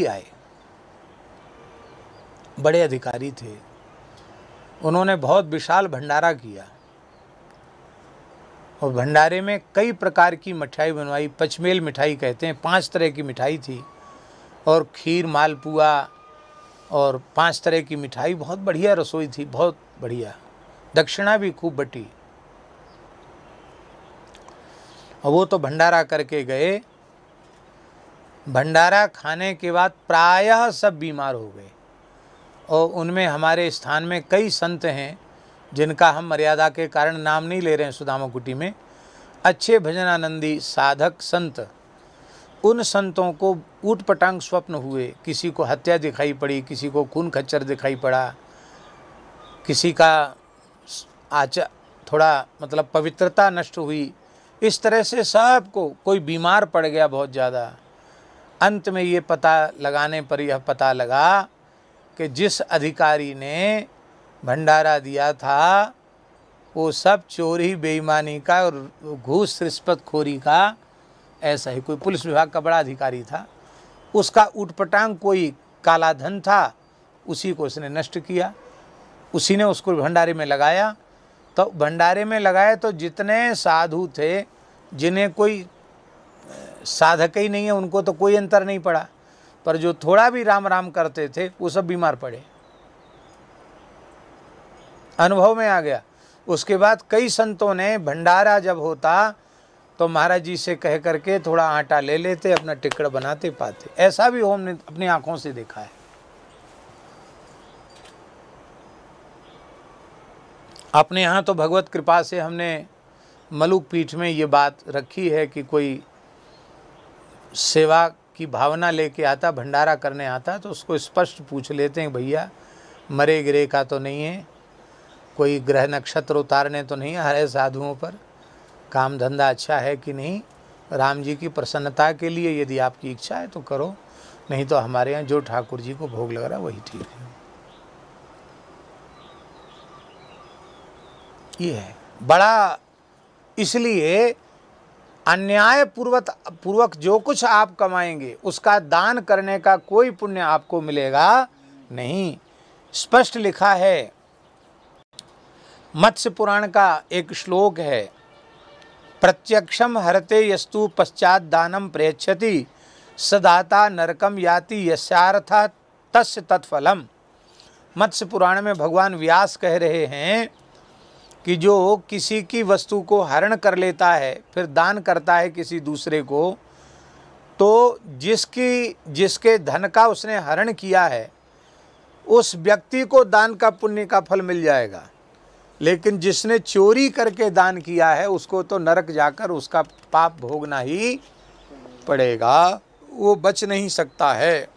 आए, बड़े अधिकारी थे, उन्होंने बहुत विशाल भंडारा किया और भंडारे में कई प्रकार की मिठाई बनवाई। पचमेल मिठाई कहते हैं, 5 तरह की मिठाई थी और खीर, मालपुआ और 5 तरह की मिठाई। बहुत बढ़िया रसोई थी, बहुत बढ़िया। दक्षिणा भी खूब बटी। और वो तो भंडारा करके गए। भंडारा खाने के बाद प्रायः सब बीमार हो गए और उनमें हमारे स्थान में कई संत हैं जिनका हम मर्यादा के कारण नाम नहीं ले रहे हैं सुदामा कुटी में। अच्छे भजनानंदी साधक संत, उन संतों को ऊटपटांग स्वप्न हुए। किसी को हत्या दिखाई पड़ी, किसी को खून खच्चर दिखाई पड़ा, किसी का थोड़ा मतलब पवित्रता नष्ट हुई। इस तरह से सबको, कोई बीमार पड़ गया बहुत ज़्यादा। अंत में ये पता लगाने पर यह पता लगा कि जिस अधिकारी ने भंडारा दिया था वो सब चोरी, बेईमानी का और घूस रिश्वतखोरी का, ऐसा ही कोई पुलिस विभाग का बड़ा अधिकारी था। उसका ऊटपटांग कोई काला धन था, उसी को उसने नष्ट किया। उसी ने उसको भंडारे में लगाया। तो भंडारे में लगाए तो जितने साधु थे, जिन्हें कोई साधक ही नहीं है, उनको तो कोई अंतर नहीं पड़ा, पर जो थोड़ा भी राम राम करते थे वो सब बीमार पड़े। अनुभव में आ गया। उसके बाद कई संतों ने भंडारा जब होता तो महाराज जी से कह करके थोड़ा आटा ले लेते, अपना टिकड़ बनाते पाते। ऐसा भी हमने अपनी आंखों से देखा है। अपने यहाँ तो भगवत कृपा से हमने मलुक पीठ में ये बात रखी है कि कोई सेवा की भावना लेके आता, भंडारा करने आता, तो उसको स्पष्ट पूछ लेते हैं, भैया मरे गिरे का तो नहीं है, कोई ग्रह नक्षत्र उतारने तो नहीं है साधुओं पर, काम धंधा अच्छा है कि नहीं, राम जी की प्रसन्नता के लिए यदि आपकी इच्छा है तो करो, नहीं तो हमारे यहाँ जो ठाकुर जी को भोग लग रहा वही ठीक है। ये है बड़ा। इसलिए अन्याय पूर्वक जो कुछ आप कमाएंगे उसका दान करने का कोई पुण्य आपको मिलेगा नहीं। स्पष्ट लिखा है, मत्स्य पुराण का एक श्लोक है, प्रत्यक्षम हरते यस्तु पश्चात दानम प्रयच्छति सदाता नरकम याति यस्यार्था तस्य तत्फलम। मत्स्य पुराण में भगवान व्यास कह रहे हैं कि जो किसी की वस्तु को हरण कर लेता है फिर दान करता है किसी दूसरे को, तो जिसके धन का उसने हरण किया है उस व्यक्ति को दान का पुण्य का फल मिल जाएगा, लेकिन जिसने चोरी करके दान किया है उसको तो नरक जाकर उसका पाप भोगना ही पड़ेगा, वो बच नहीं सकता है।